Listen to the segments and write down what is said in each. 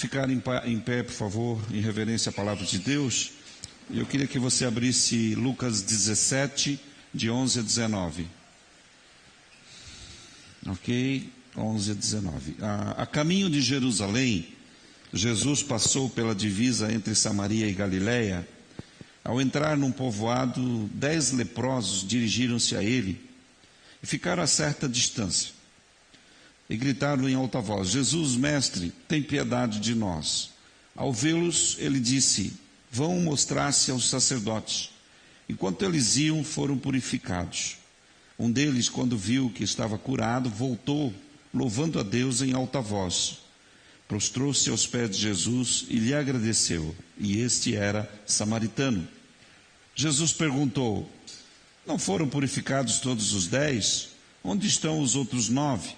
ficar em pé, por favor, em reverência à palavra de Deus. Eu queria que você abrisse Lucas 17, de 11 a 19. Ok? 11 a 19. A caminho de Jerusalém, Jesus passou pela divisa entre Samaria e Galiléia. Ao entrar num povoado, 10 leprosos dirigiram-se a ele e ficaram a certa distância. E gritaram em alta voz: Jesus, mestre, tem piedade de nós. Ao vê-los, ele disse: vão mostrar-se aos sacerdotes. Enquanto eles iam, foram purificados. Um deles, quando viu que estava curado, voltou, louvando a Deus em alta voz. Prostrou-se aos pés de Jesus e lhe agradeceu. E este era samaritano. Jesus perguntou: não foram purificados todos os 10? Onde estão os outros 9?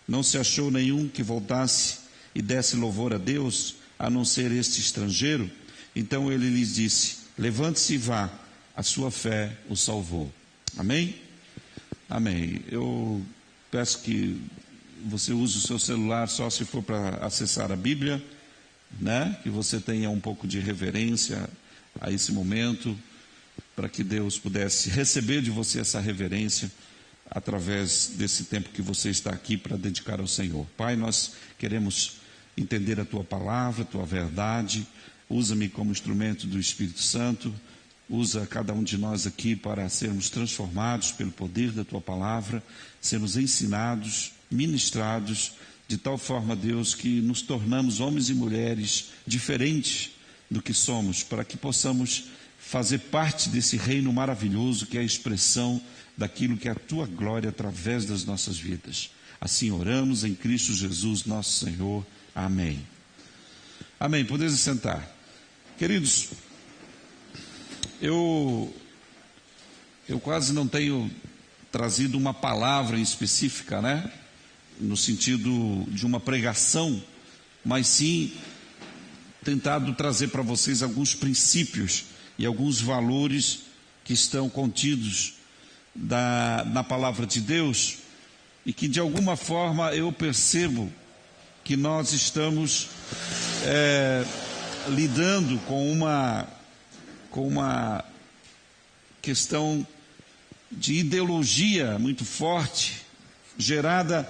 Não se achou nenhum que voltasse e desse louvor a Deus, a não ser este estrangeiro? Então ele lhes disse: levante-se e vá, a sua fé o salvou. Amém? Amém. Eu peço que você use o seu celular só se for para acessar a Bíblia, né? Que você tenha um pouco de reverência a esse momento, para que Deus pudesse receber de você essa reverência através desse tempo que você está aqui para dedicar ao Senhor. Pai, nós queremos entender a Tua palavra, a Tua verdade. Usa-me como instrumento do Espírito Santo. Usa cada um de nós aqui para sermos transformados pelo poder da Tua palavra, sermos ensinados, ministrados, de tal forma, Deus, que nos tornamos homens e mulheres diferentes do que somos, para que possamos fazer parte desse reino maravilhoso que é a expressão daquilo que é a Tua glória através das nossas vidas. Assim oramos em Cristo Jesus, nosso Senhor. Amém. Amém. Podeis sentar. Queridos, eu quase não tenho trazido uma palavra em específica, né? No sentido de uma pregação, mas sim tentado trazer para vocês alguns princípios e alguns valores que estão contidos na palavra de Deus, e que de alguma forma eu percebo que nós estamos lidando com uma questão de ideologia muito forte, gerada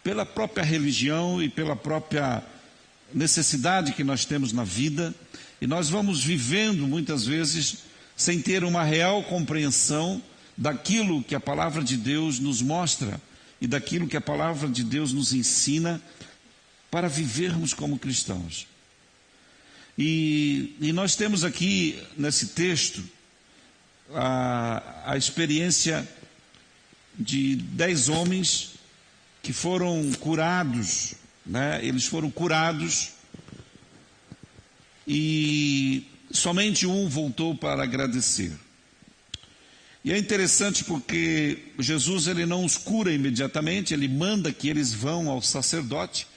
pela própria religião e pela própria necessidade que nós temos na vida, e nós vamos vivendo muitas vezes sem ter uma real compreensão daquilo que a palavra de Deus nos mostra e daquilo que a palavra de Deus nos ensina para vivermos como cristãos. E nós temos aqui nesse texto a experiência de 10 homens que foram curados, né? Eles foram curados e somente um voltou para agradecer. E é interessante porque Jesus, ele não os cura imediatamente, ele manda que eles vão ao sacerdote,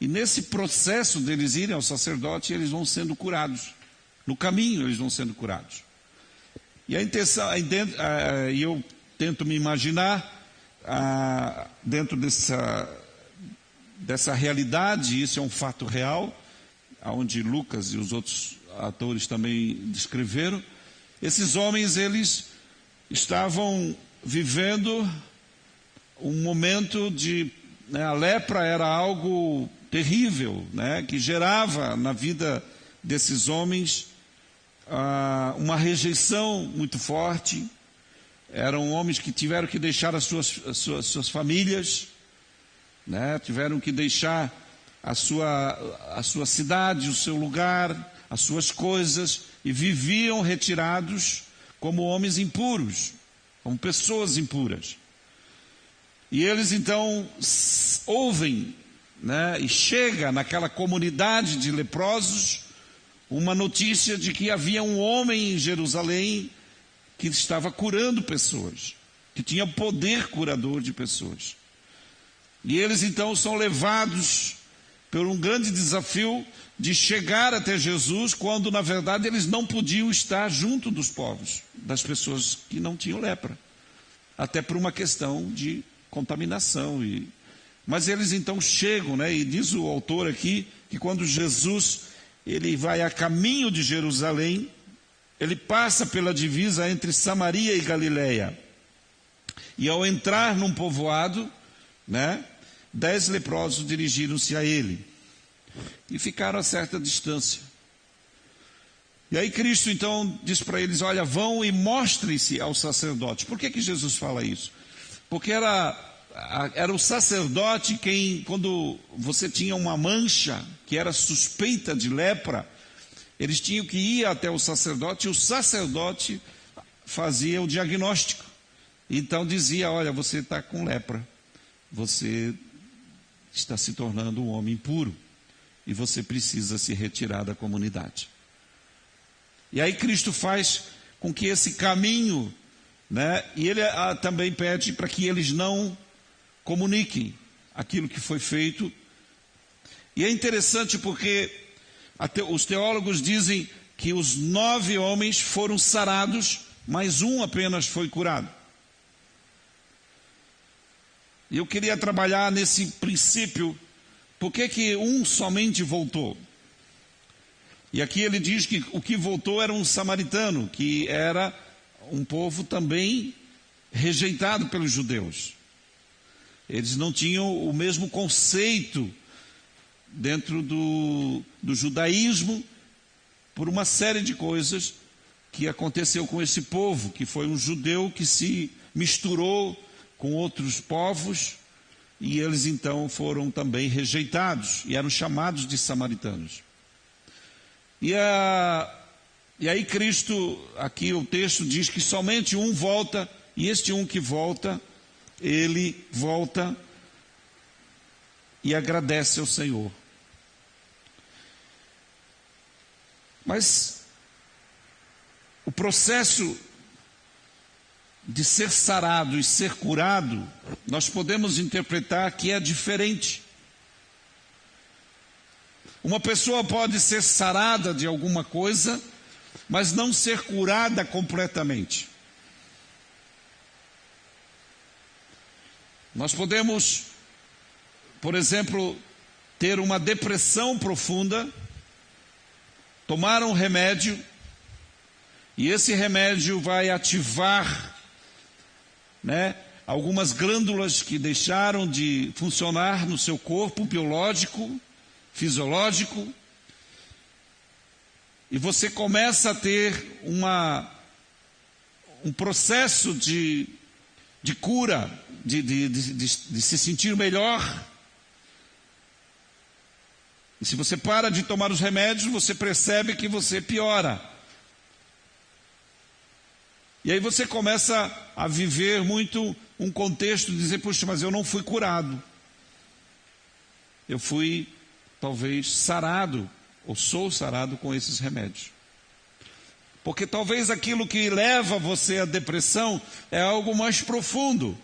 e nesse processo deles irem ao sacerdote, eles vão sendo curados. No caminho eles vão sendo curados. E a intenção, e eu tento me imaginar dentro dessa realidade, isso é um fato real, onde Lucas e os outros atores também descreveram. Esses homens, eles estavam vivendo um momento de... a lepra era algo terrível, né, que gerava na vida desses homens uma rejeição muito forte. Eram homens que tiveram que deixar as suas famílias, né, tiveram que deixar a sua cidade, o seu lugar, as suas coisas, e viviam retirados como homens impuros, como pessoas impuras. E eles então ouvem, né, e chega naquela comunidade de leprosos uma notícia de que havia um homem em Jerusalém que estava curando pessoas, que tinha poder curador de pessoas. E eles então são levados por um grande desafio de chegar até Jesus, quando na verdade eles não podiam estar junto dos povos, das pessoas que não tinham lepra, até por uma questão de contaminação Mas eles então chegam, né? E diz o autor aqui que quando Jesus ele vai a caminho de Jerusalém, ele passa pela divisa entre Samaria e Galileia. E ao entrar num povoado, né, 10 leprosos dirigiram-se a ele e ficaram a certa distância. E aí Cristo então diz para eles: olha, vão e mostrem-se ao sacerdote. Por que Jesus fala isso? Porque era o sacerdote quem, quando você tinha uma mancha que era suspeita de lepra, eles tinham que ir até o sacerdote, e o sacerdote fazia o diagnóstico. Então dizia: olha, você está com lepra, você está se tornando um homem impuro, e você precisa se retirar da comunidade. E aí Cristo faz com que esse caminho, né, e ele também pede para que eles não comuniquem aquilo que foi feito. E é interessante porque os teólogos dizem que os 9 homens foram sarados, mas um apenas foi curado. E eu queria trabalhar nesse princípio. Por que um somente voltou? E aqui ele diz que o que voltou era um samaritano, que era um povo também rejeitado pelos judeus. Eles não tinham o mesmo conceito dentro do judaísmo, por uma série de coisas que aconteceu com esse povo, que foi um judeu que se misturou com outros povos, e eles então foram também rejeitados, e eram chamados de samaritanos. E aí Cristo, aqui o texto diz que somente um volta, e este um que volta, ele volta e agradece ao Senhor. Mas o processo de ser sarado e ser curado, nós podemos interpretar que é diferente. Uma pessoa pode ser sarada de alguma coisa, mas não ser curada completamente. Nós podemos, por exemplo, ter uma depressão profunda, tomar um remédio, e esse remédio vai ativar, né, algumas glândulas que deixaram de funcionar no seu corpo biológico, fisiológico, e você começa a ter um processo de cura, de se sentir melhor. E se você para de tomar os remédios, você percebe que você piora. E aí você começa a viver muito um contexto de dizer: puxa, mas eu não fui curado. Eu fui talvez sarado, ou sou sarado com esses remédios. Porque talvez aquilo que leva você à depressão é algo mais profundo.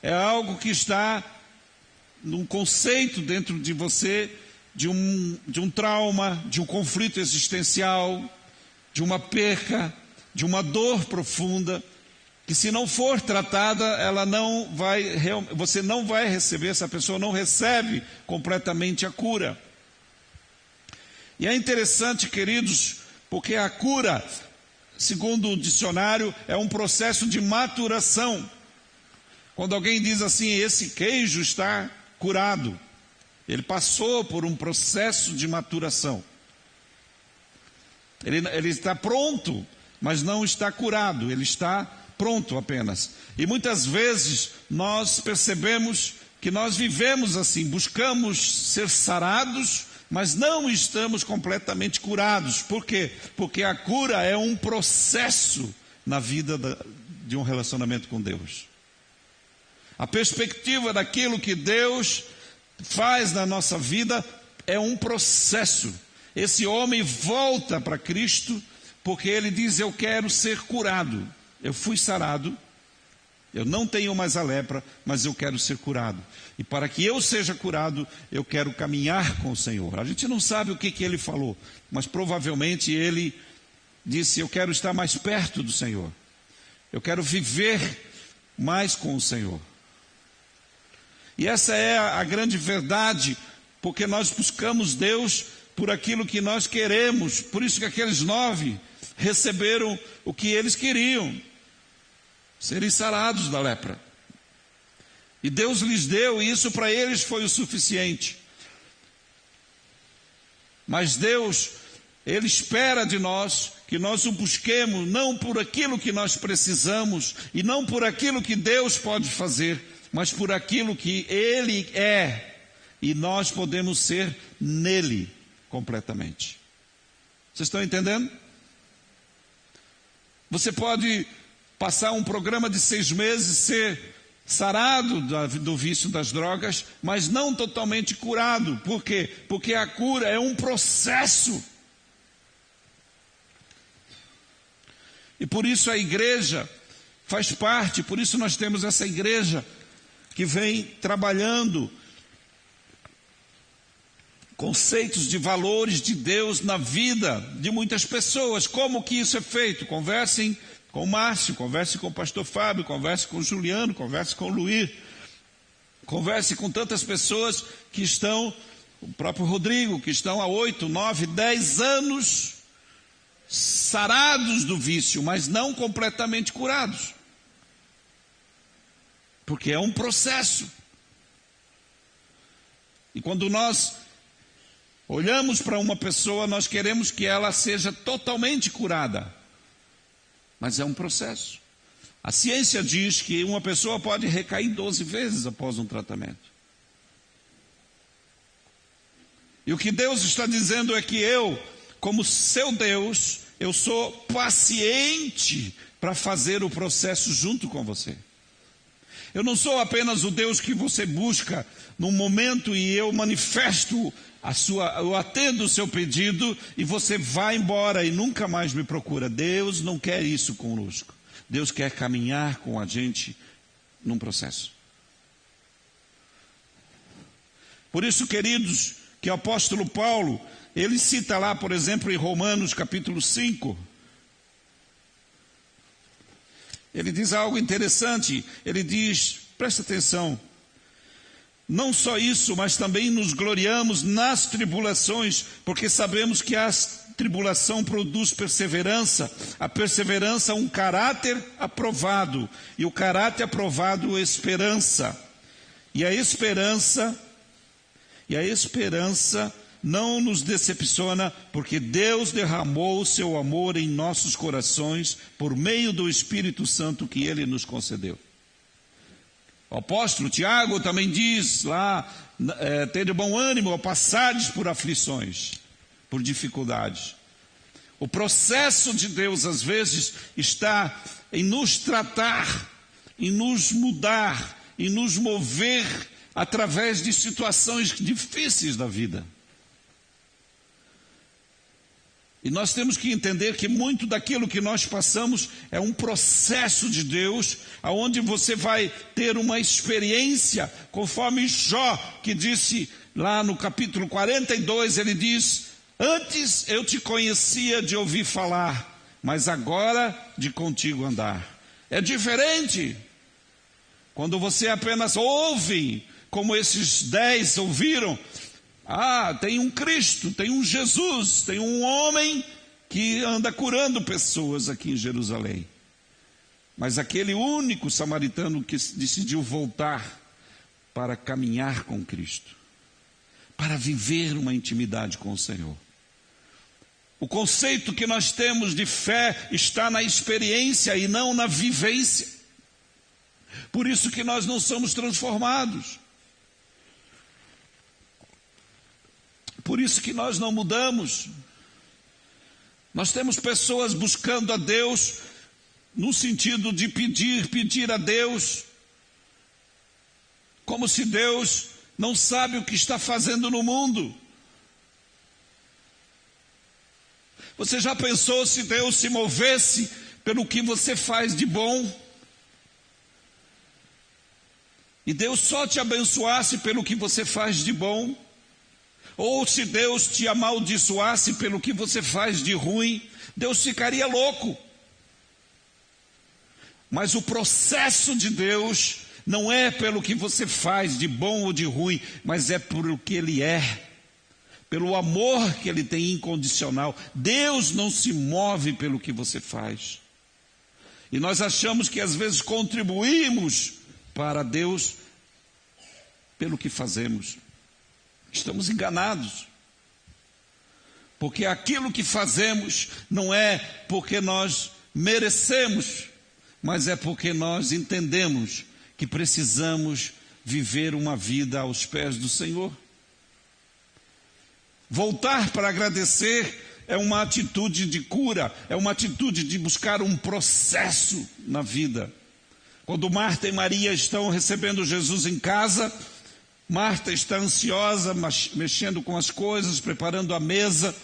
É algo que está num conceito dentro de você, de um trauma, de um conflito existencial, de uma perca, de uma dor profunda, que se não for tratada, você não vai receber, essa pessoa não recebe completamente a cura. E é interessante, queridos, porque a cura, segundo o dicionário, é um processo de maturação. Quando alguém diz assim: esse queijo está curado, ele passou por um processo de maturação. Ele está pronto, mas não está curado, ele está pronto apenas. E muitas vezes nós percebemos que nós vivemos assim, buscamos ser sarados, mas não estamos completamente curados. Por quê? Porque a cura é um processo na vida de um relacionamento com Deus. A perspectiva daquilo que Deus faz na nossa vida é um processo. Esse homem volta para Cristo porque ele diz: eu quero ser curado. Eu fui sarado, eu não tenho mais a lepra, mas eu quero ser curado. E para que eu seja curado, eu quero caminhar com o Senhor. A gente não sabe o que ele falou, mas provavelmente ele disse: eu quero estar mais perto do Senhor. Eu quero viver mais com o Senhor. E essa é a grande verdade, porque nós buscamos Deus por aquilo que nós queremos. Por isso que aqueles 9 receberam o que eles queriam, serem sarados da lepra. E Deus lhes deu, e isso para eles foi o suficiente. Mas Deus, Ele espera de nós que nós o busquemos não por aquilo que nós precisamos e não por aquilo que Deus pode fazer, mas por aquilo que Ele é, e nós podemos ser nele completamente. Vocês estão entendendo? Você pode passar um programa de 6 meses, ser sarado do vício das drogas, mas não totalmente curado. Por quê? Porque a cura é um processo. E por isso a igreja faz parte, por isso nós temos essa igreja que vem trabalhando conceitos de valores de Deus na vida de muitas pessoas. Como que isso é feito? Conversem com o Márcio, converse com o pastor Fábio, converse com o Juliano, converse com o Luiz, converse com tantas pessoas que estão, o próprio Rodrigo, que estão há 8, 9, 10 anos sarados do vício, mas não completamente curados. Porque é um processo. E quando nós olhamos para uma pessoa, nós queremos que ela seja totalmente curada. Mas é um processo. A ciência diz que uma pessoa pode recair 12 vezes após um tratamento. E o que Deus está dizendo é que eu, como seu Deus, eu sou paciente para fazer o processo junto com você. Eu não sou apenas o Deus que você busca num momento e eu manifesto eu atendo o seu pedido e você vai embora e nunca mais me procura. Deus não quer isso conosco. Deus quer caminhar com a gente num processo. Por isso, queridos, que o apóstolo Paulo, ele cita lá, por exemplo, em Romanos capítulo 5, ele diz algo interessante. Ele diz, presta atenção, não só isso, mas também nos gloriamos nas tribulações, porque sabemos que a tribulação produz perseverança, a perseverança um caráter aprovado, e o caráter aprovado esperança, e a esperança não nos decepciona, porque Deus derramou o seu amor em nossos corações por meio do Espírito Santo que Ele nos concedeu. O apóstolo Tiago também diz lá, tenha bom ânimo ao passardes por aflições, por dificuldades. O processo de Deus às vezes está em nos tratar, em nos mudar, em nos mover através de situações difíceis da vida. E nós temos que entender que muito daquilo que nós passamos é um processo de Deus, onde você vai ter uma experiência, conforme Jó, que disse lá no capítulo 42, ele diz, antes eu te conhecia de ouvir falar, mas agora de contigo andar. É diferente quando você apenas ouve, como esses 10 ouviram. Tem um Cristo, tem um Jesus, tem um homem que anda curando pessoas aqui em Jerusalém. Mas aquele único samaritano que decidiu voltar para caminhar com Cristo, para viver uma intimidade com o Senhor. O conceito que nós temos de fé está na experiência e não na vivência. Por isso que nós não somos transformados. Por isso que nós não mudamos. Nós temos pessoas buscando a Deus no sentido de pedir a Deus, como se Deus não sabe o que está fazendo no mundo. Você já pensou se Deus se movesse pelo que você faz de bom? E Deus só te abençoasse pelo que você faz de bom? Ou se Deus te amaldiçoasse pelo que você faz de ruim, Deus ficaria louco. Mas o processo de Deus Não é pelo que você faz de bom ou de ruim, mas é pelo que Ele é, pelo amor que Ele tem incondicional. Deus não se move pelo que você faz. E nós achamos que às vezes contribuímos para Deus pelo que fazemos. Estamos enganados. Porque aquilo que fazemos não é porque nós merecemos, mas é porque nós entendemos que precisamos viver uma vida aos pés do Senhor. Voltar para agradecer é uma atitude de cura, é uma atitude de buscar um processo na vida. Quando Marta e Maria estão recebendo Jesus em casa, Marta está ansiosa, mexendo com as coisas, preparando a mesa,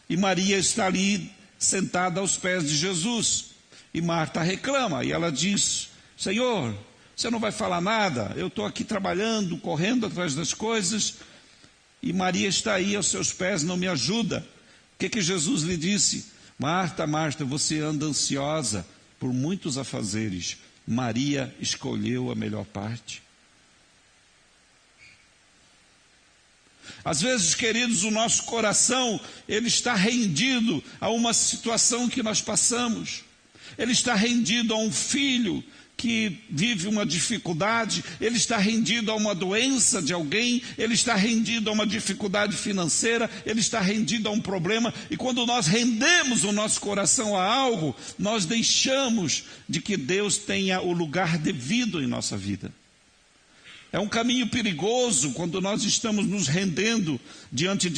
e Maria está ali sentada aos pés de Jesus. E Marta reclama, e ela diz: Senhor, você não vai falar nada? Eu estou aqui trabalhando, correndo atrás das coisas, e Maria está aí aos seus pés, não me ajuda. O que Jesus lhe disse? Marta, Marta, você anda ansiosa por muitos afazeres. Maria escolheu a melhor parte. Às vezes, queridos, o nosso coração, ele está rendido a uma situação que nós passamos. Ele está rendido a um filho que vive uma dificuldade, ele está rendido a uma doença de alguém, ele está rendido a uma dificuldade financeira, ele está rendido a um problema, e quando nós rendemos o nosso coração a algo, nós deixamos de que Deus tenha o lugar devido em nossa vida. É um caminho perigoso quando nós estamos nos rendendo diante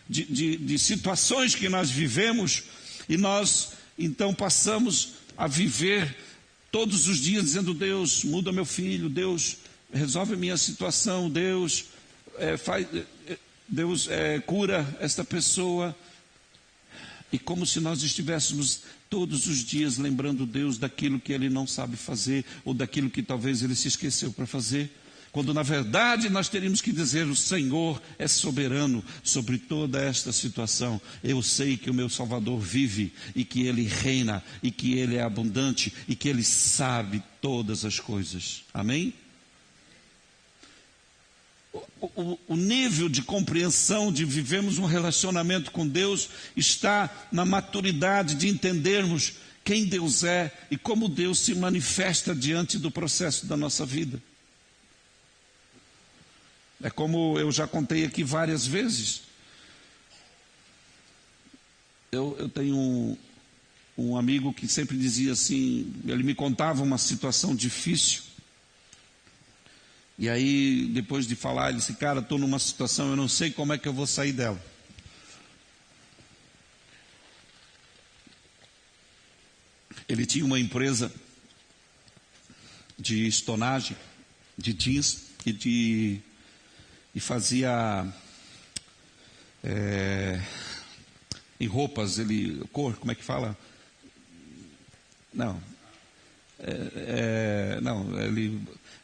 de situações que nós vivemos, e nós então passamos a viver todos os dias dizendo: Deus, muda meu filho, Deus, resolve minha situação, Deus, cura esta pessoa. E como se nós estivéssemos todos os dias lembrando Deus daquilo que Ele não sabe fazer, ou daquilo que talvez Ele se esqueceu para fazer. Quando na verdade nós teríamos que dizer: o Senhor é soberano sobre toda esta situação. Eu sei que o meu Salvador vive, e que Ele reina, e que Ele é abundante, e que Ele sabe todas as coisas. Amém? O nível de compreensão de vivermos um relacionamento com Deus está na maturidade de entendermos quem Deus é e como Deus se manifesta diante do processo da nossa vida. É como eu já contei aqui várias vezes. Eu tenho um amigo que sempre dizia assim, ele me contava uma situação difícil. E aí, depois de falar, ele disse: cara, estou numa situação, eu não sei como é que eu vou sair dela. Ele tinha uma empresa de estonagem, de jeans e fazia em roupas, cor, como é que fala?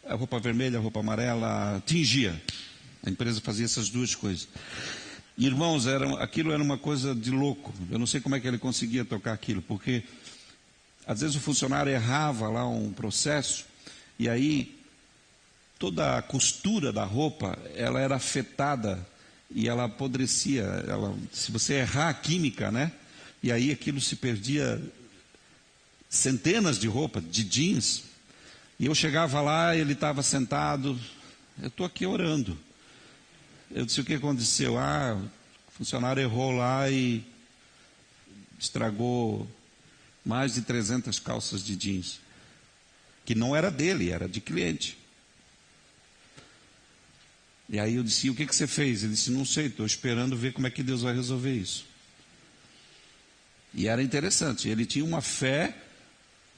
A roupa vermelha, a roupa amarela, tingia. A empresa fazia essas duas coisas. E, irmãos, aquilo era uma coisa de louco. Eu não sei como é que ele conseguia tocar aquilo, porque às vezes o funcionário errava lá um processo, e aí toda a costura da roupa, ela era afetada e ela apodrecia. Se você errar a química, né? E aí aquilo se perdia, centenas de roupas, de jeans. E eu chegava lá, ele estava sentado, eu estou aqui orando. Eu disse: o que aconteceu? O funcionário errou lá e estragou mais de 300 calças de jeans, que não era dele, era de cliente. E aí eu disse: o que você fez? Ele disse: não sei, estou esperando ver como é que Deus vai resolver isso. E era interessante, ele tinha uma fé,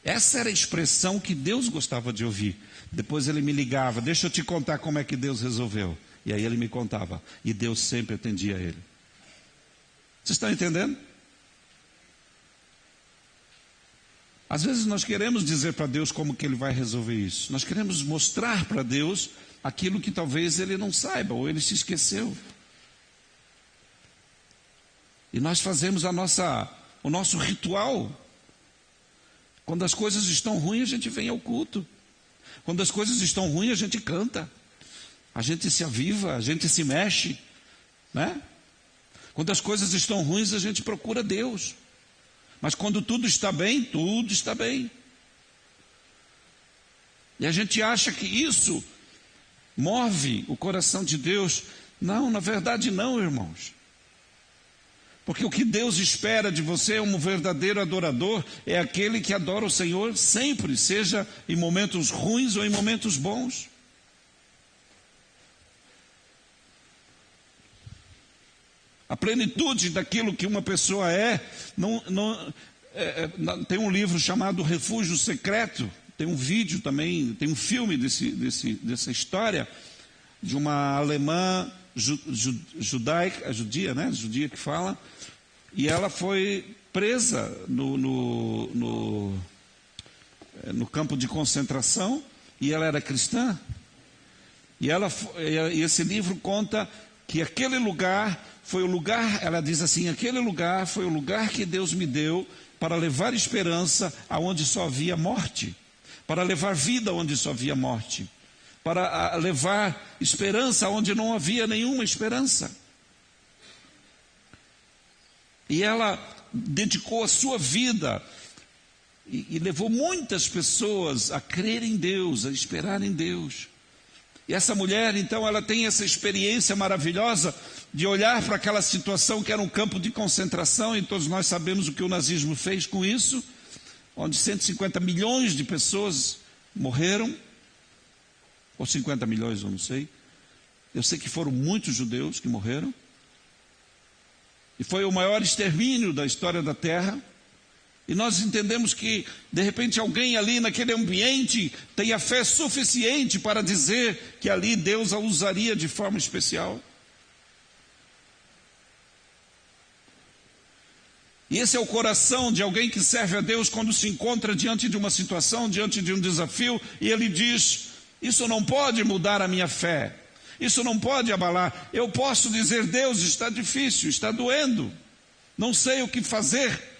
essa era a expressão que Deus gostava de ouvir. Depois ele me ligava: deixa eu te contar como é que Deus resolveu. E aí ele me contava, e Deus sempre atendia a ele. Vocês estão entendendo? Às vezes nós queremos dizer para Deus como que Ele vai resolver isso. Nós queremos mostrar para Deus aquilo que talvez Ele não saiba, ou Ele se esqueceu. E nós fazemos o nosso ritual. Quando as coisas estão ruins, a gente vem ao culto. Quando as coisas estão ruins, a gente canta, a gente se aviva, a gente se mexe, né? Quando as coisas estão ruins, a gente procura Deus. Mas quando tudo está bem, tudo está bem. E a gente acha que isso move o coração de Deus. Não, na verdade não, irmãos. Porque o que Deus espera de você, um verdadeiro adorador, é aquele que adora o Senhor sempre, seja em momentos ruins ou em momentos bons. A plenitude daquilo que uma pessoa tem um livro chamado Refúgio Secreto, tem um vídeo também, tem um filme dessa história de uma alemã judia que fala, e ela foi presa no campo de concentração, e ela era cristã, e esse livro conta que aquele lugar foi o lugar, ela diz assim, aquele lugar foi o lugar que Deus me deu para levar esperança aonde só havia morte, para levar vida onde só havia morte, para levar esperança onde não havia nenhuma esperança. E ela dedicou a sua vida e levou muitas pessoas a crer em Deus, a esperar em Deus. E essa mulher, então, ela tem essa experiência maravilhosa de olhar para aquela situação que era um campo de concentração, e todos nós sabemos o que o nazismo fez com isso, onde 150 milhões de pessoas morreram, ou 50 milhões, eu não sei. Eu sei que foram muitos judeus que morreram, e foi o maior extermínio da história da Terra. E nós entendemos que, de repente, alguém ali naquele ambiente tem a fé suficiente para dizer que ali Deus a usaria de forma especial. E esse é o coração de alguém que serve a Deus quando se encontra diante de uma situação, diante de um desafio, e ele diz, isso não pode mudar a minha fé, isso não pode abalar. Eu posso dizer, Deus, está difícil, está doendo, não sei o que fazer.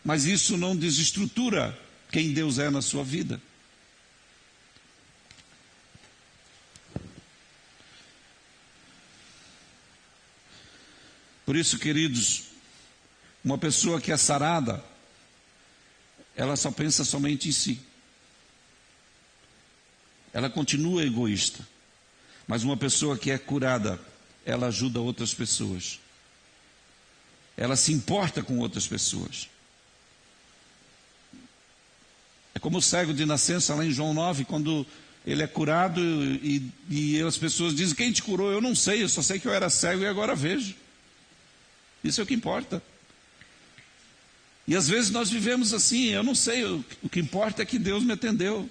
Mas isso não desestrutura quem Deus é na sua vida. Por isso, queridos, uma pessoa que é sarada, ela só pensa somente em si. Ela continua egoísta. Mas uma pessoa que é curada, ela ajuda outras pessoas. Ela se importa com outras pessoas. É como o cego de nascença lá em João 9, quando ele é curado e as pessoas dizem, quem te curou? Eu não sei, eu só sei que eu era cego e agora vejo. Isso é o que importa. E às vezes nós vivemos assim, eu não sei, o que importa é que Deus me atendeu.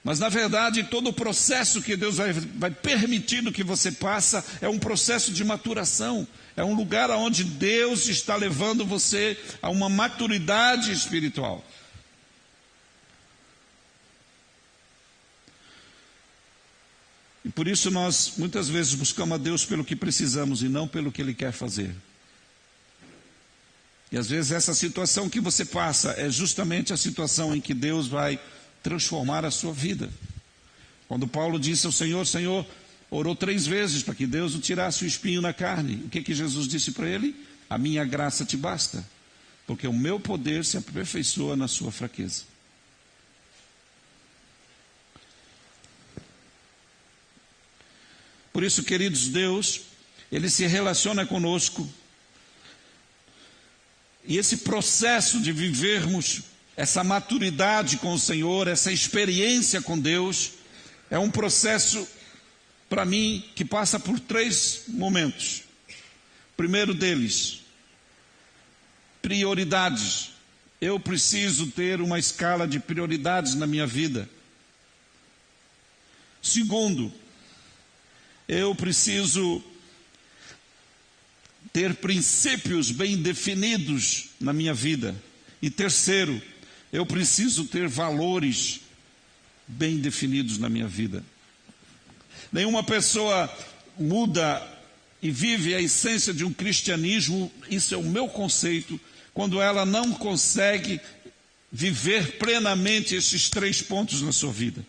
Mas na verdade todo o processo que Deus vai permitindo que você passa é um processo de maturação. É um lugar onde Deus está levando você a uma maturidade espiritual. E por isso nós muitas vezes buscamos a Deus pelo que precisamos e não pelo que Ele quer fazer. E às vezes essa situação que você passa é justamente a situação em que Deus vai transformar a sua vida. Quando Paulo disse ao Senhor, Senhor, orou 3 vezes para que Deus o tirasse o espinho na carne. O que Jesus disse para ele? A minha graça te basta, porque o meu poder se aperfeiçoa na sua fraqueza. Por isso, queridos, Deus, Ele se relaciona conosco. E esse processo de vivermos essa maturidade com o Senhor, essa experiência com Deus, é um processo, para mim, que passa por 3 momentos. O primeiro deles, prioridades. Eu preciso ter uma escala de prioridades na minha vida. Segundo, eu preciso ter princípios bem definidos na minha vida. E terceiro, eu preciso ter valores bem definidos na minha vida. Nenhuma pessoa muda e vive a essência de um cristianismo, isso é o meu conceito, quando ela não consegue viver plenamente esses 3 pontos na sua vida.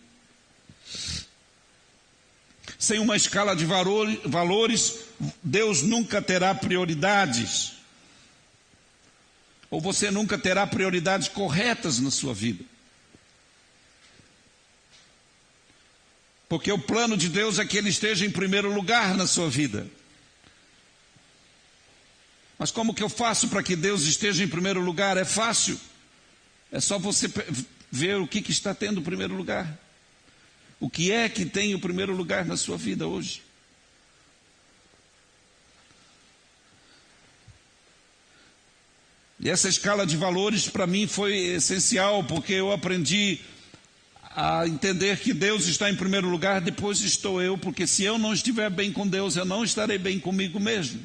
Sem uma escala de valores, Deus nunca terá prioridades. Ou você nunca terá prioridades corretas na sua vida. Porque o plano de Deus é que Ele esteja em primeiro lugar na sua vida. Mas como que eu faço para que Deus esteja em primeiro lugar? É fácil. É só você ver o que está tendo o primeiro lugar. O que é que tem o primeiro lugar na sua vida hoje? E essa escala de valores para mim foi essencial, porque eu aprendi a entender que Deus está em primeiro lugar, depois estou eu, porque se eu não estiver bem com Deus, eu não estarei bem comigo mesmo.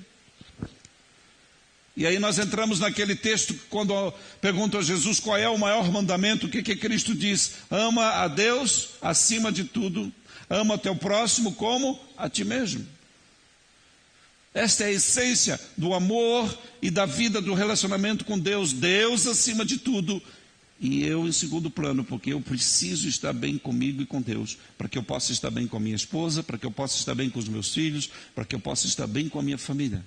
E aí nós entramos naquele texto, quando perguntam a Jesus qual é o maior mandamento, o que Cristo diz? Ama a Deus acima de tudo, ama o teu próximo como a ti mesmo. Esta é a essência do amor e da vida do relacionamento com Deus. Deus acima de tudo e eu em segundo plano, porque eu preciso estar bem comigo e com Deus, para que eu possa estar bem com a minha esposa, para que eu possa estar bem com os meus filhos, para que eu possa estar bem com a minha família.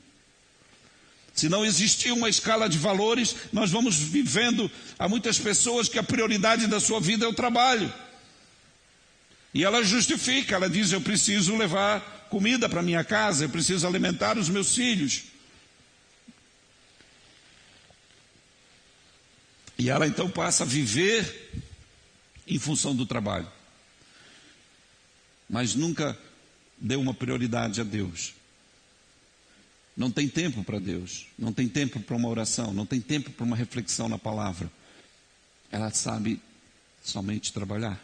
Se não existir uma escala de valores, nós vamos vivendo. Há muitas pessoas que a prioridade da sua vida é o trabalho. E ela justifica, ela diz, eu preciso levar comida para minha casa, eu preciso alimentar os meus filhos. E ela então passa a viver em função do trabalho. Mas nunca deu uma prioridade a Deus. Não tem tempo para Deus, não tem tempo para uma oração, não tem tempo para uma reflexão na palavra. Ela sabe somente trabalhar.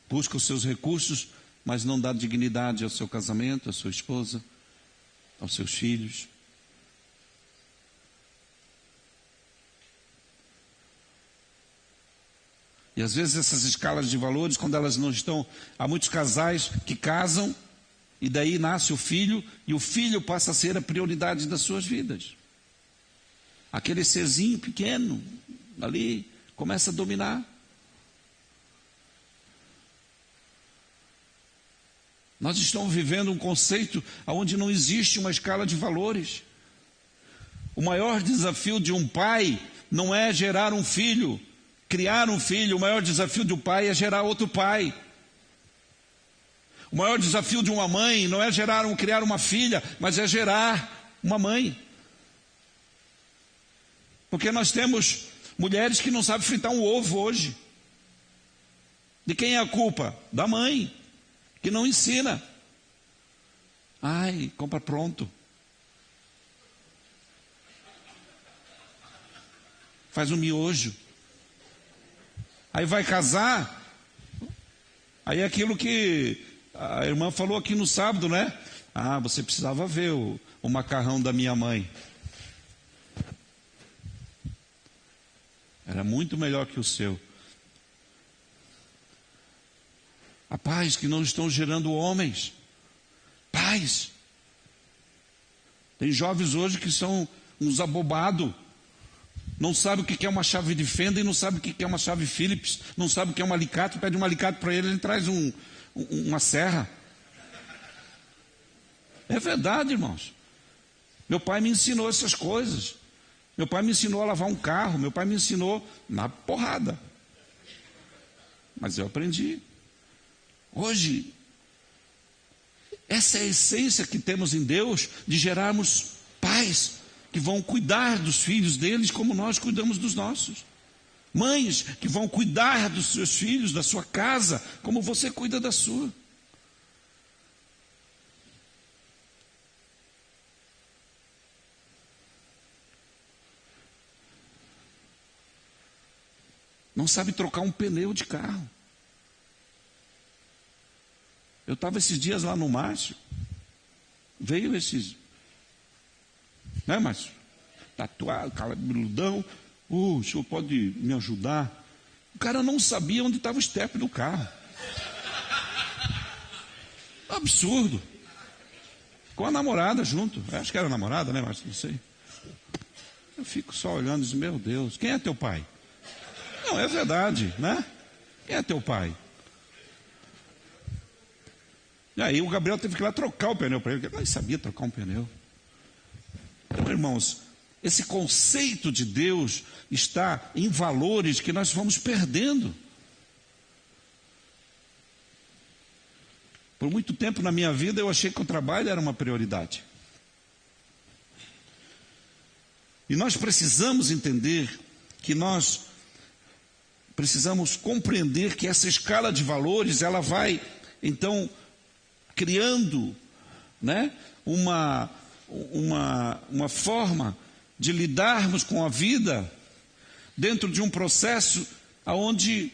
Busca os seus recursos, mas não dá dignidade ao seu casamento, à sua esposa, aos seus filhos. E às vezes essas escalas de valores, quando elas não estão... Há muitos casais que casam, e daí nasce o filho, e o filho passa a ser a prioridade das suas vidas. Aquele serzinho pequeno, ali, começa a dominar. Nós estamos vivendo um conceito onde não existe uma escala de valores. O maior desafio de um pai não é gerar um filho, criar um filho. O maior desafio de um pai é gerar outro pai. O maior desafio de uma mãe não é criar uma filha, mas é gerar uma mãe. Porque nós temos mulheres que não sabem fritar um ovo hoje. De quem é a culpa? Da mãe, que não ensina. Ai, compra pronto. Faz um miojo. Aí vai casar, aí é aquilo que a irmã falou aqui no sábado, né? Ah, você precisava ver o macarrão da minha mãe. Era muito melhor que o seu. Há pais que não estão gerando homens. Pais. Tem jovens hoje que são uns abobados. Não sabe o que é uma chave de fenda e não sabe o que é uma chave Phillips. Não sabe o que é um alicate, pede um alicate para ele, ele traz uma serra. É verdade, irmãos. Meu pai me ensinou essas coisas. Meu pai me ensinou a lavar um carro. Meu pai me ensinou na porrada. Mas eu aprendi. Hoje, essa é a essência que temos em Deus, de gerarmos pais que vão cuidar dos filhos deles como nós cuidamos dos nossos. Mães que vão cuidar dos seus filhos, da sua casa, como você cuida da sua. Não sabe trocar um pneu de carro. Eu estava esses dias lá no Márcio. Veio esses... Né, Márcio? Tatuado, cabeludão. O senhor pode me ajudar? O cara não sabia onde estava o estepe do carro. Absurdo. Com a namorada junto. Acho que era namorada, né, Márcio? Não sei. Eu fico só olhando e digo, meu Deus, quem é teu pai? Não, é verdade, né? Quem é teu pai? E aí o Gabriel teve que ir lá trocar o pneu para ele, porque ele nem sabia trocar um pneu. Então, irmãos, esse conceito de Deus está em valores que nós vamos perdendo. Por muito tempo na minha vida eu achei que o trabalho era uma prioridade. E nós precisamos entender que nós precisamos compreender que essa escala de valores, ela vai, então, criando, né, uma forma de lidarmos com a vida dentro de um processo onde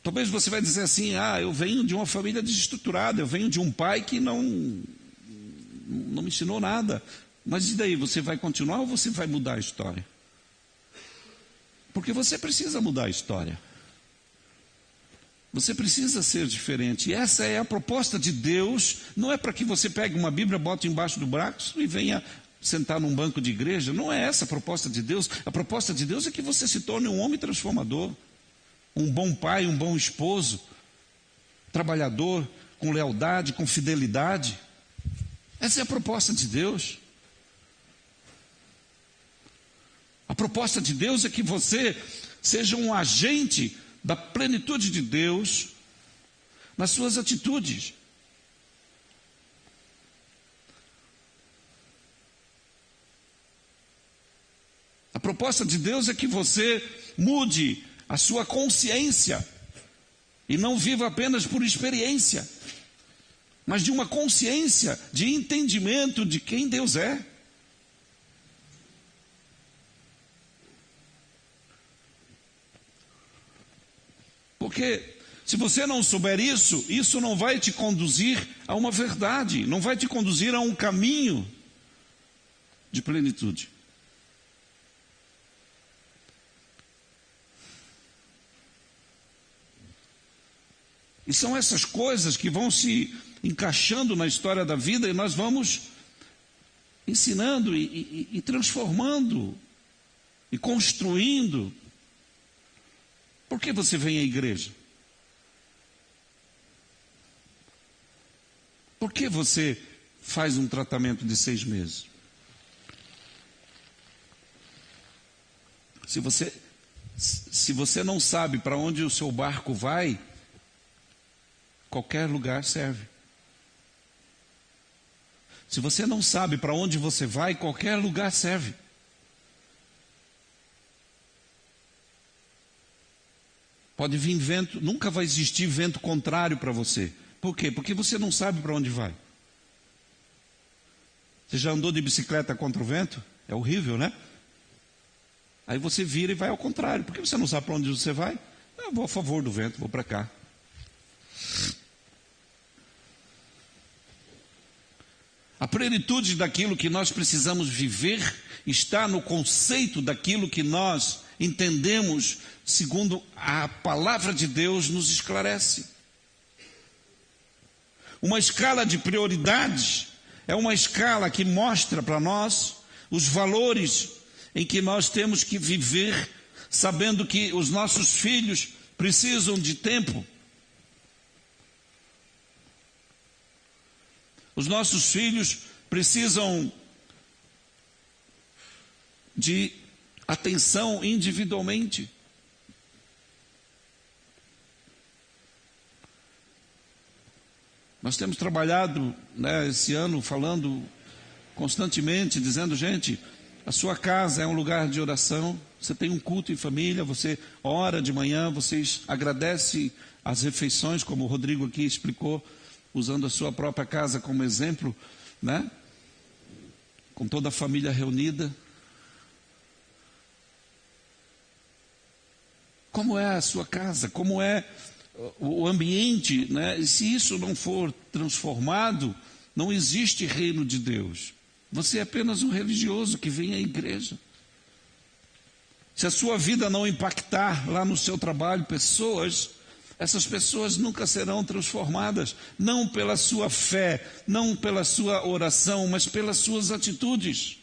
talvez você vai dizer assim, eu venho de uma família desestruturada, eu venho de um pai que não me ensinou nada. Mas e daí, você vai continuar ou você vai mudar a história? Porque você precisa mudar a história. Você precisa ser diferente. E essa é a proposta de Deus. Não é para que você pegue uma Bíblia, bote embaixo do braço e venha sentar num banco de igreja. Não é essa a proposta de Deus. A proposta de Deus é que você se torne um homem transformador. Um bom pai, um bom esposo. Trabalhador, com lealdade, com fidelidade. Essa é a proposta de Deus. A proposta de Deus é que você seja um agente da plenitude de Deus nas suas atitudes. A proposta de Deus é que você mude a sua consciência e não viva apenas por experiência, mas de uma consciência de entendimento de quem Deus é. Porque se você não souber isso, isso não vai te conduzir a uma verdade, não vai te conduzir a um caminho de plenitude. E são essas coisas que vão se encaixando na história da vida e nós vamos ensinando e transformando e construindo. Por que você vem à igreja? Por que você faz um tratamento de 6 meses? Se você não sabe para onde o seu barco vai, qualquer lugar serve. Se você não sabe para onde você vai, qualquer lugar serve. Pode vir vento, nunca vai existir vento contrário para você. Por quê? Porque você não sabe para onde vai. Você já andou de bicicleta contra o vento? É horrível, né? Aí você vira e vai ao contrário. Por que você não sabe para onde você vai? Eu vou a favor do vento, vou para cá. A plenitude daquilo que nós precisamos viver está no conceito daquilo que nós entendemos segundo a palavra de Deus nos esclarece. Uma escala de prioridades é uma escala que mostra para nós os valores em que nós temos que viver, sabendo que os nossos filhos precisam de tempo. Os nossos filhos precisam de atenção individualmente. Nós temos trabalhado, esse ano falando constantemente, dizendo, gente, a sua casa é um lugar de oração, você tem um culto em família, você ora de manhã, vocês agradecem as refeições, como o Rodrigo aqui explicou, usando a sua própria casa como exemplo, né? Com toda a família reunida. Como é a sua casa? Como é o ambiente, né? E se isso não for transformado, não existe reino de Deus. Você é apenas um religioso que vem à igreja. Se a sua vida não impactar lá no seu trabalho pessoas, essas pessoas nunca serão transformadas, não pela sua fé, não pela sua oração, mas pelas suas atitudes.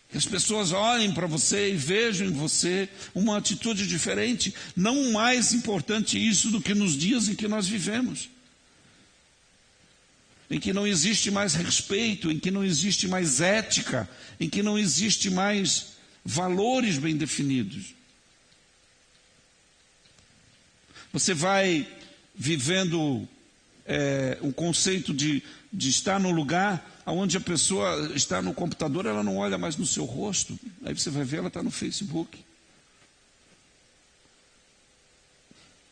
Que as pessoas olhem para você e vejam em você uma atitude diferente. Não mais importante isso do que nos dias em que nós vivemos. Em que não existe mais respeito, em que não existe mais ética, em que não existe mais valores bem definidos. Você vai vivendo um conceito de estar num lugar onde a pessoa está no computador, ela não olha mais no seu rosto. Aí você vai ver, ela está no Facebook.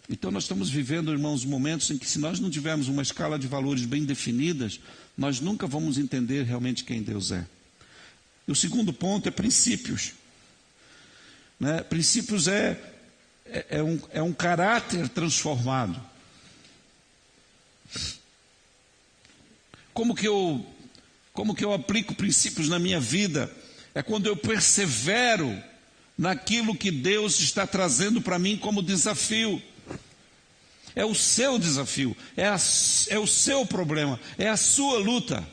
Então nós estamos vivendo, irmãos, momentos em que, se nós não tivermos uma escala de valores bem definidas, nós nunca vamos entender realmente quem Deus é. E o segundo ponto é princípios. Né? Princípios é um caráter transformado. Como que eu aplico princípios na minha vida? É quando eu persevero naquilo que Deus está trazendo para mim como desafio. É o seu desafio, é o seu problema, é a sua luta.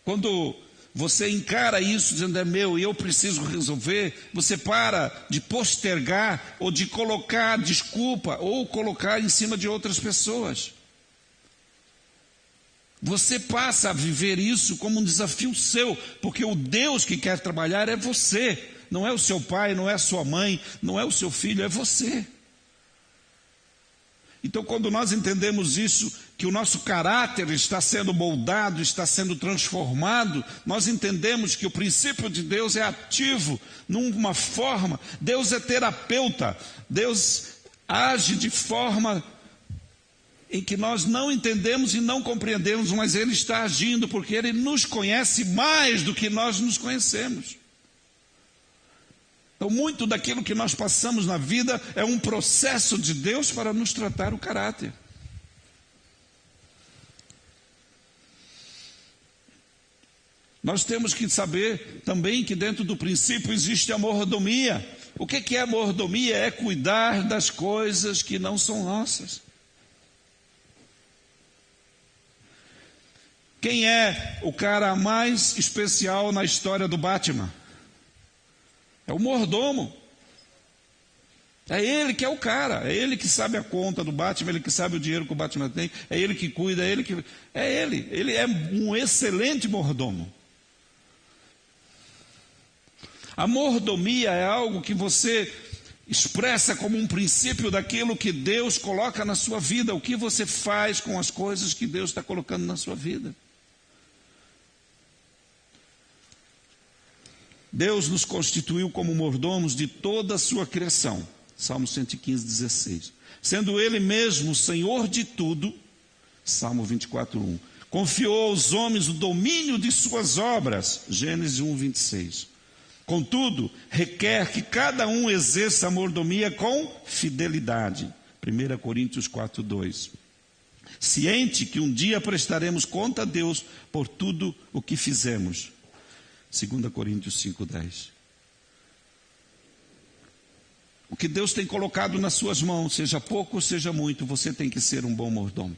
Quando você encara isso dizendo é meu e eu preciso resolver, você para de postergar ou de colocar desculpa ou colocar em cima de outras pessoas. Você passa a viver isso como um desafio seu, porque o Deus que quer trabalhar é você. Não é o seu pai, não é a sua mãe, não é o seu filho, é você. Então, quando nós entendemos isso, que o nosso caráter está sendo moldado, está sendo transformado, nós entendemos que o princípio de Deus é ativo, numa forma. Deus é terapeuta, Deus age de forma em que nós não entendemos e não compreendemos, mas Ele está agindo, porque Ele nos conhece mais do que nós nos conhecemos. Então, muito daquilo que nós passamos na vida é um processo de Deus para nos tratar o caráter. Nós temos que saber também que dentro do princípio existe a mordomia. O que é mordomia? É cuidar das coisas que não são nossas. Quem é o cara mais especial na história do Batman? É o mordomo. É ele que é o cara. É ele que sabe a conta do Batman, ele que sabe o dinheiro que o Batman tem, é ele que cuida, é ele que... Ele é um excelente mordomo. A mordomia é algo que você expressa como um princípio daquilo que Deus coloca na sua vida, o que você faz com as coisas que Deus está colocando na sua vida. Deus nos constituiu como mordomos de toda a sua criação. Salmo 115, 16. Sendo Ele mesmo o Senhor de tudo. Salmo 24, 1. Confiou aos homens o domínio de suas obras. Gênesis 1, 26. Contudo, requer que cada um exerça a mordomia com fidelidade. 1 Coríntios 4, 2. Ciente que um dia prestaremos conta a Deus por tudo o que fizemos. 2 Coríntios 5:10. O que Deus tem colocado nas suas mãos, seja pouco ou seja muito, você tem que ser um bom mordomo.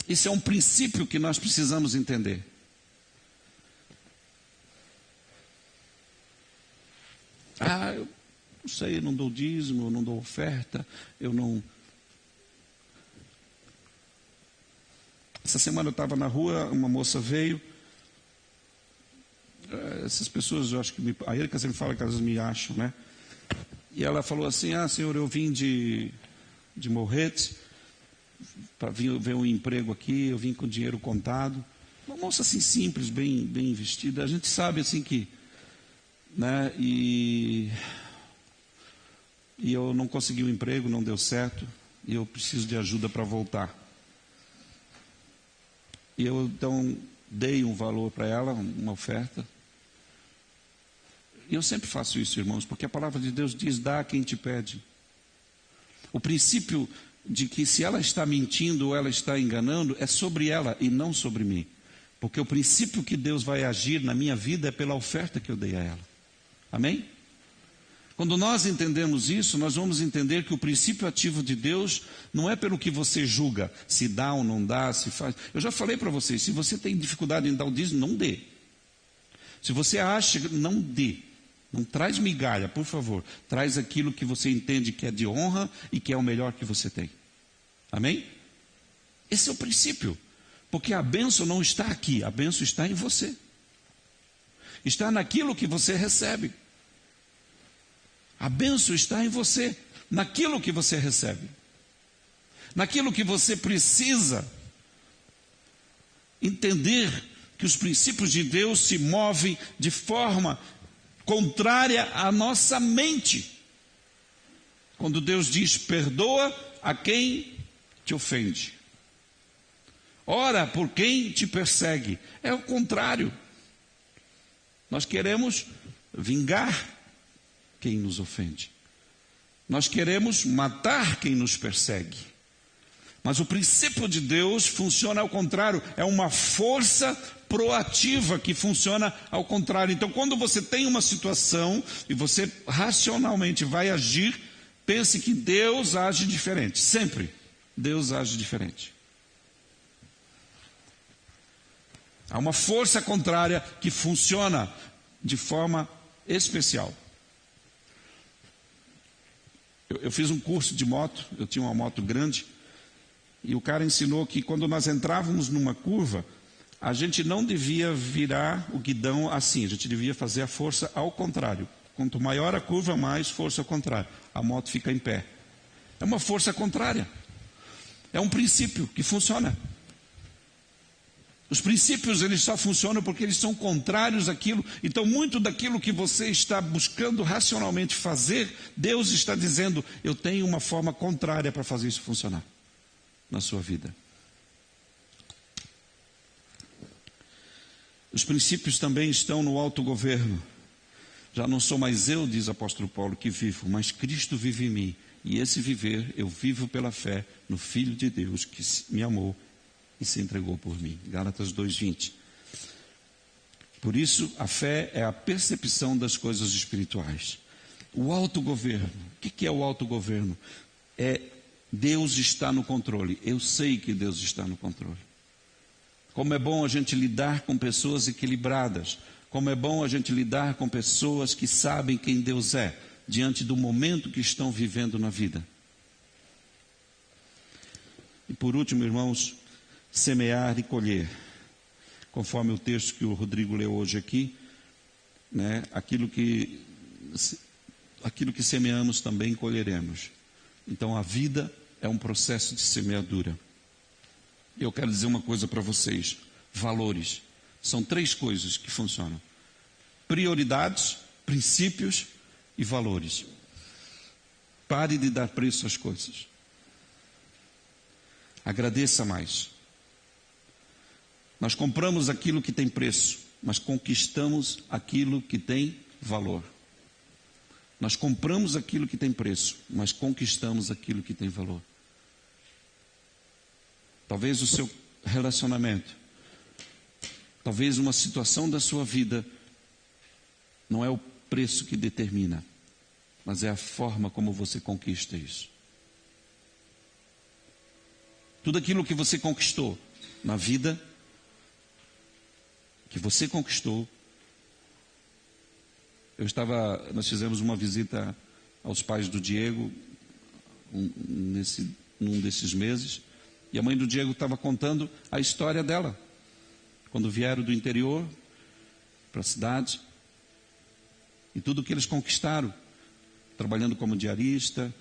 Esse é um princípio que nós precisamos entender. Eu não sei, eu não dou dízimo, eu não dou oferta, eu não... Essa semana eu estava na rua, uma moça veio. Essas pessoas, eu acho que a Erika sempre fala que elas me acham, né? E ela falou assim: senhor, eu vim de Morretes para ver um emprego aqui, eu vim com dinheiro contado. Uma moça assim simples, bem vestida. A gente sabe assim que, né? E eu não consegui um emprego, não deu certo, e eu preciso de ajuda para voltar. E eu então dei um valor para ela, uma oferta. E eu sempre faço isso, irmãos, porque a palavra de Deus diz: dá a quem te pede. O princípio de que se ela está mentindo ou ela está enganando é sobre ela e não sobre mim. Porque o princípio que Deus vai agir na minha vida é pela oferta que eu dei a ela. Amém? Quando nós entendemos isso, nós vamos entender que o princípio ativo de Deus não é pelo que você julga, se dá ou não dá, se faz. Eu já falei para vocês, se você tem dificuldade em dar o dízimo, não dê. Se você acha, não dê. Não traz migalha, por favor. Traz aquilo que você entende que é de honra e que é o melhor que você tem. Amém? Esse é o princípio. Porque a bênção não está aqui, a bênção está em você. Está naquilo que você recebe. A bênção está em você, naquilo que você recebe, naquilo que você precisa entender que os princípios de Deus se movem de forma contrária à nossa mente. Quando Deus diz, perdoa a quem te ofende, ora por quem te persegue, é o contrário. Nós queremos vingar quem nos ofende. Nós queremos matar quem nos persegue. Mas o princípio de Deus funciona ao contrário, é uma força proativa que funciona ao contrário. Então, quando você tem uma situação e você racionalmente vai agir, pense que Deus age diferente. Sempre Deus age diferente. Há uma força contrária que funciona de forma especial. Eu fiz um curso de moto, eu tinha uma moto grande, e o cara ensinou que quando nós entrávamos numa curva, a gente não devia virar o guidão assim, a gente devia fazer a força ao contrário. Quanto maior a curva, mais força ao contrário. A moto fica em pé. É uma força contrária. É um princípio que funciona. Os princípios, eles só funcionam porque eles são contrários àquilo. Então, muito daquilo que você está buscando racionalmente fazer, Deus está dizendo, eu tenho uma forma contrária para fazer isso funcionar na sua vida. Os princípios também estão no autogoverno. Já não sou mais eu, diz o apóstolo Paulo, que vivo, mas Cristo vive em mim. E esse viver, eu vivo pela fé no Filho de Deus que me amou e se entregou por mim. Gálatas 2:20. Por isso, a fé é a percepção das coisas espirituais. O autogoverno. O que é o autogoverno? É Deus está no controle. Eu sei que Deus está no controle. Como é bom a gente lidar com pessoas equilibradas. Como é bom a gente lidar com pessoas que sabem quem Deus é, diante do momento que estão vivendo na vida. E por último, irmãos, semear e colher. Conforme o texto que o Rodrigo leu hoje aqui, né, aquilo que semeamos também colheremos. Então a vida é um processo de semeadura. Eu quero dizer uma coisa para vocês: valores. São 3 coisas que funcionam: prioridades, princípios e valores. Pare de dar preço às coisas. Agradeça mais. Nós compramos aquilo que tem preço, mas conquistamos aquilo que tem valor. Nós compramos aquilo que tem preço, mas conquistamos aquilo que tem valor. Talvez o seu relacionamento, talvez uma situação da sua vida, não é o preço que determina, mas é a forma como você conquista isso. Tudo aquilo que você conquistou na vida, que você conquistou. Nós fizemos uma visita aos pais do Diego num desses meses, e a mãe do Diego estava contando a história dela, quando vieram do interior para a cidade, e tudo que eles conquistaram, trabalhando como diarista,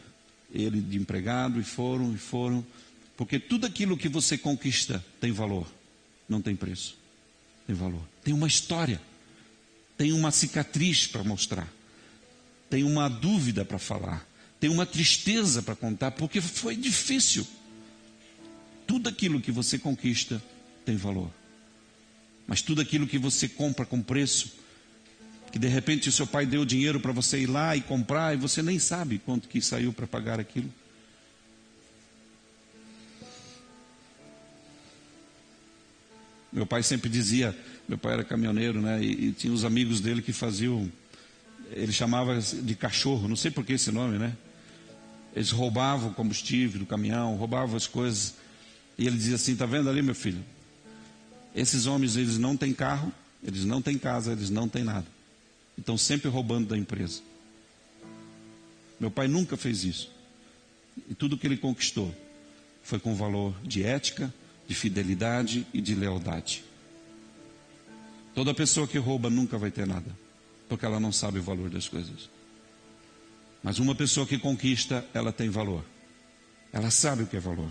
ele de empregado, e foram, porque tudo aquilo que você conquista tem valor, não tem preço, tem valor, tem uma história, tem uma cicatriz para mostrar, tem uma dúvida para falar, tem uma tristeza para contar, porque foi difícil. Tudo aquilo que você conquista tem valor, mas tudo aquilo que você compra com preço, que de repente o seu pai deu dinheiro para você ir lá e comprar, e você nem sabe quanto que saiu para pagar aquilo. Meu pai sempre dizia, meu pai era caminhoneiro, né, e tinha os amigos dele que faziam ele chamava de cachorro, não sei por que esse nome, né? Eles roubavam o combustível do caminhão, roubavam as coisas. E ele dizia assim: está vendo ali, meu filho? Esses homens, eles não têm carro, eles não têm casa, eles não têm nada. Estão sempre roubando da empresa. Meu pai nunca fez isso. E tudo que ele conquistou foi com valor de ética, de fidelidade e de lealdade. Toda pessoa que rouba nunca vai ter nada, porque ela não sabe o valor das coisas. Mas uma pessoa que conquista, ela tem valor. Ela sabe o que é valor.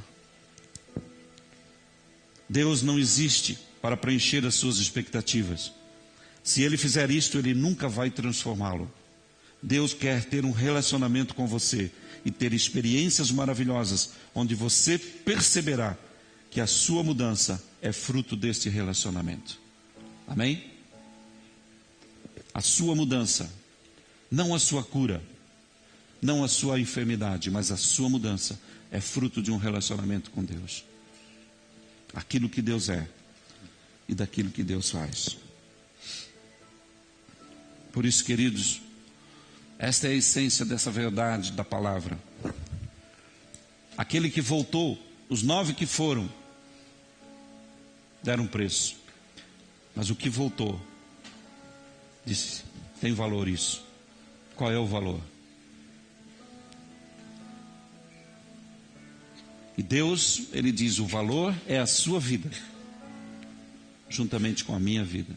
Deus não existe para preencher as suas expectativas. Se Ele fizer isto, Ele nunca vai transformá-lo. Deus quer ter um relacionamento com você e ter experiências maravilhosas, onde você perceberá que a sua mudança é fruto deste relacionamento. Amém? A sua mudança, não a sua cura, não a sua enfermidade, mas a sua mudança é fruto de um relacionamento com Deus. Aquilo que Deus é e daquilo que Deus faz. Por isso, queridos, esta é a essência dessa verdade da palavra. Aquele que voltou, os 9 que foram, deram preço. Mas o que voltou, disse: tem valor isso. Qual é o valor? E Deus, Ele diz: o valor é a sua vida, juntamente com a minha vida.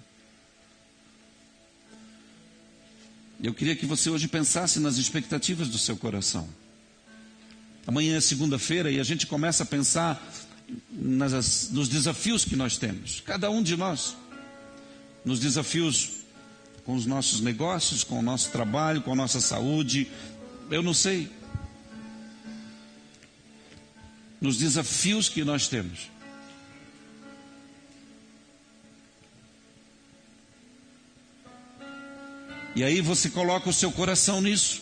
Eu queria que você hoje pensasse nas expectativas do seu coração. Amanhã é segunda-feira e a gente começa a pensar nos desafios que nós temos, cada um de nós. Nos desafios com os nossos negócios, com o nosso trabalho, com a nossa saúde, eu não sei. Nos desafios que nós temos. E aí você coloca o seu coração nisso.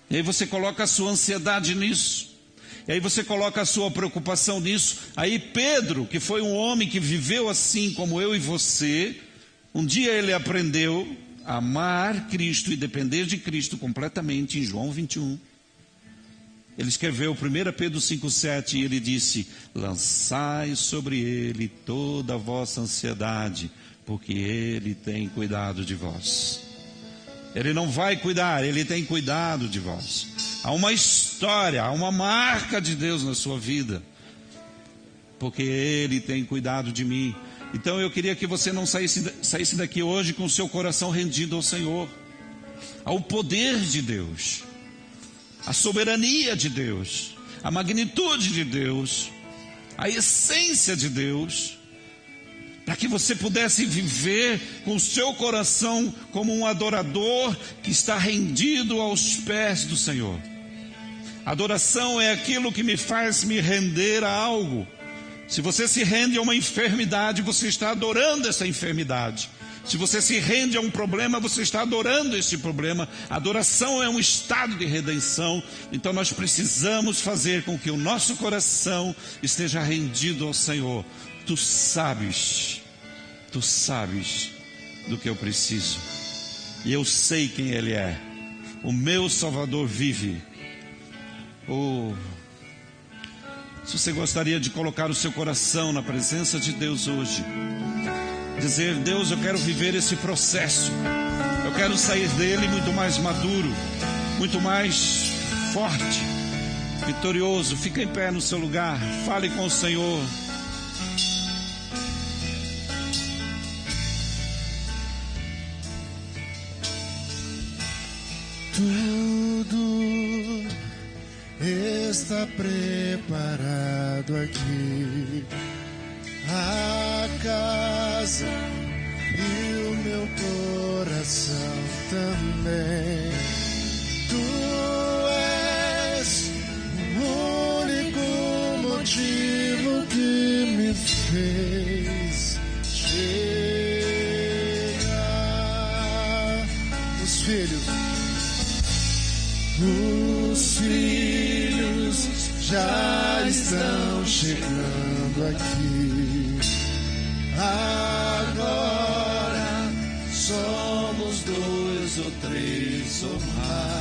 E aí você coloca a sua ansiedade nisso. E aí você coloca a sua preocupação nisso. Aí Pedro, que foi um homem que viveu assim como eu e você, um dia ele aprendeu a amar Cristo e depender de Cristo completamente, em João 21. Ele escreveu 1 Pedro 5,7 e ele disse: lançai sobre ele toda a vossa ansiedade, porque Ele tem cuidado de vós. Ele não vai cuidar, Ele tem cuidado de vós. Há uma história, há uma marca de Deus na sua vida, porque Ele tem cuidado de mim. Então eu queria que você não saísse daqui hoje com o seu coração rendido ao Senhor, ao poder de Deus, à soberania de Deus, à magnitude de Deus, à essência de Deus, para que você pudesse viver com o seu coração como um adorador que está rendido aos pés do Senhor. Adoração é aquilo que me faz me render a algo. Se você se rende a uma enfermidade, você está adorando essa enfermidade. Se você se rende a um problema, você está adorando esse problema. Adoração é um estado de redenção. Então nós precisamos fazer com que o nosso coração esteja rendido ao Senhor. Tu sabes do que eu preciso. E eu sei quem Ele é. O meu Salvador vive. Se você gostaria de colocar o seu coração na presença de Deus hoje, dizer: Deus, eu quero viver esse processo, eu quero sair dele muito mais maduro, muito mais forte, vitorioso. Fica em pé no seu lugar, fale com o Senhor. Tudo está preparado aqui, a casa e o meu coração também. Tu és o único motivo que me fez chegar. Os filhos já estão chegando aqui. Agora somos dois. transformar.